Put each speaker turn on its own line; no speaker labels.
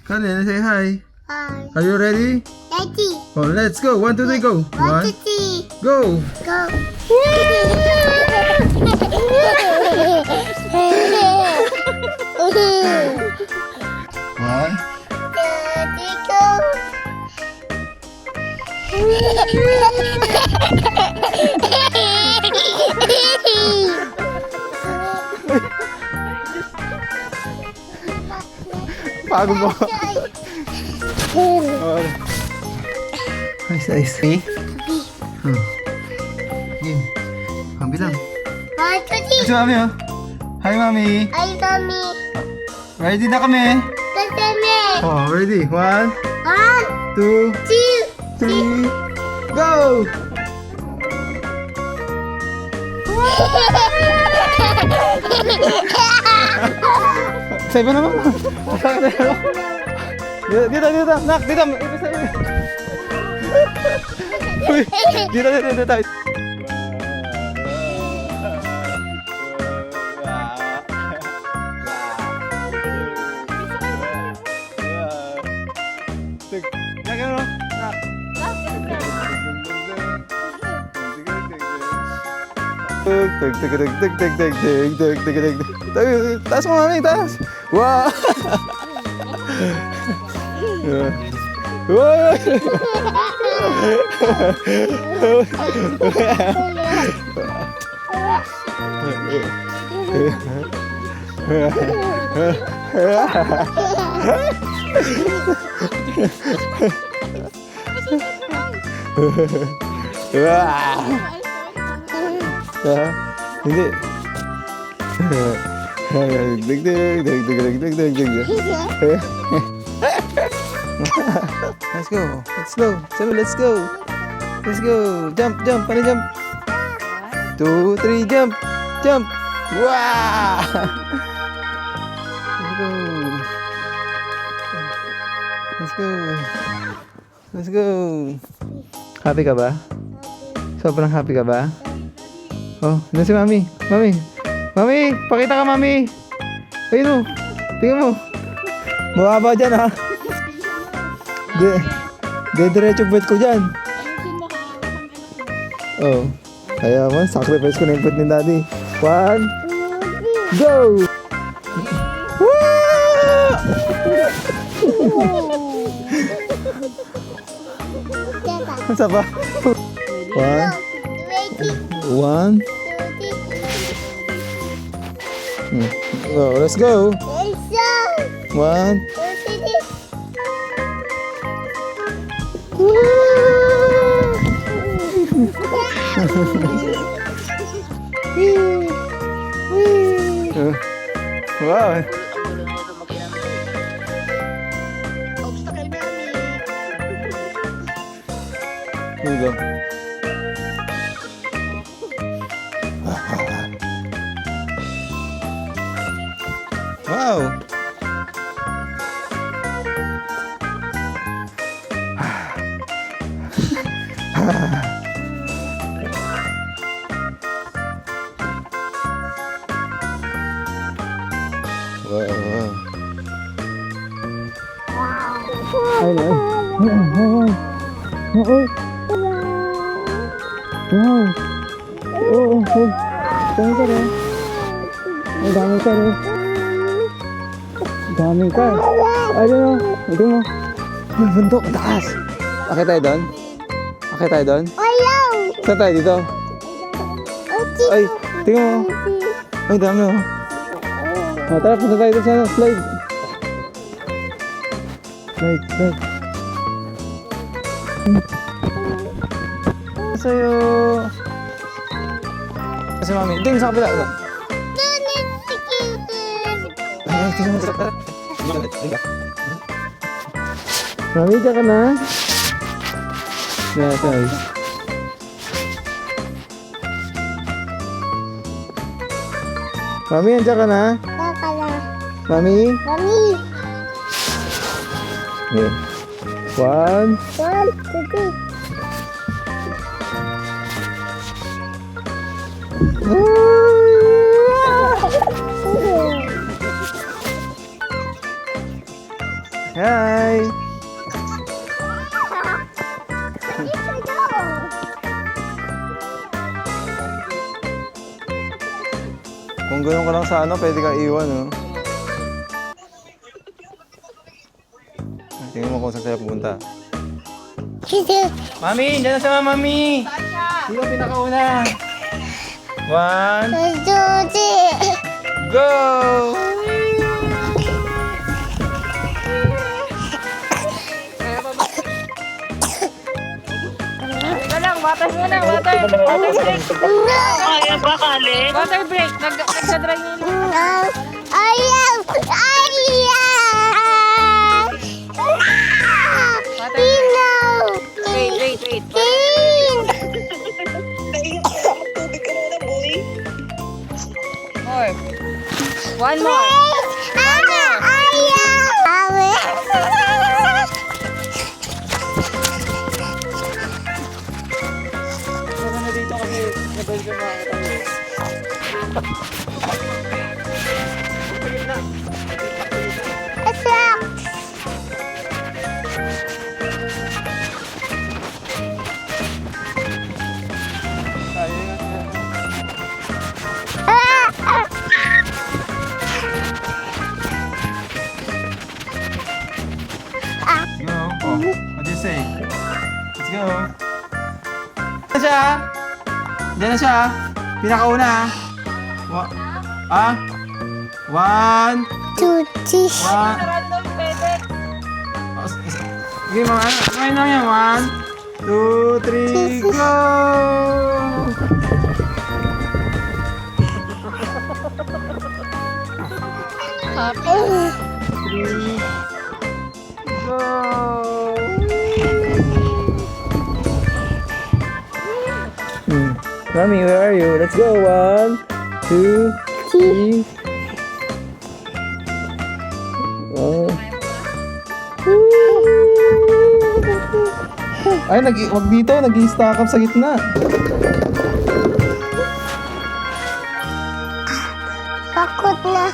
Kaden, say hi.
Hi.
Are you ready?
Ready.
Oh, let's go. 1, 2, 3, go.
1, 2,
1,
3.
go.
Go.
One. Pagod mo. Nice, nice. Me? Game. Ang bilang.
1, 2, 3.
Si Mami, oh. Hi, Mami.
Ay, Mami.
Ready na kami.
Kasami.
Oh, ready. 1,
1,
2,
2,
3, go! Sa iba naman. Dito. Nak, dito. Uy, dito. Taas mo, Mami, taas. Wow. Wow. Hindi. Let's go. Sabi, let's go. Jump. Paano jump? 2, 3, jump. Wow! Let's go. Happy ka ba? Sobrang happy ka ba? Oh, ano si Mami? Mami, pakita ka, Mami. Ayun, oh. Tingnan mo. Mababa dyan, ha? Diretso bet ko dyan. Oh. Kaya mo, sacrifice ko na yung foot ni Daddy. 1, go! Saan pa? 1. Oh, let's go. 1. Wow. Here we go. Wow. Dami ka. Ayun, ito mo. Yung bundok, taas. Akit tayo doon?
Ayaw.
Saan tayo dito? Ay, tingnan mo. Ay, dami, oh. Tara, punta tayo doon sa slide. Sa'yo. Kasi Mami, ding sa kapila. Ay, tingnan mo. Tara. Mami, dyan ka na. Yeah, guys. Mami, andyan ka na? Mami? Yeah. 1.
1, 2, 3.
Hi! Kung gano'n ka lang sa ano, pwede kang iwan, no? Tingnan mo kung saan sila pupunta. Mami! Diyan na sa mami! Sino pinakauna? 1, go!
Teka lang, water muna, water. Water break.
Kaya ba, Khaled?
Water break. Nagsa-dry na yun.
Ayaw! Ayaw!
Water break.
Ilaw!
Wait.
King!
Tubig ka muna, boy.
More. One more.
Ayaw!
Tara na dito kasi nabal ka mga tayo.
Asak!
Go. Oh, what do you say? Let's go. Diyan na siya. Diyan na siya. Pinakauna. Ah? 1,
Tuti!
1.
Random pwede.
Sige, mga ano. Ngayon lang yan. 1, 2, 3, go! Three, go! Mommy, where are you? Let's go. 1, 2, 3. Oh. Ay, wag dito. Nag-i-stack up sa gitna.
Takot na!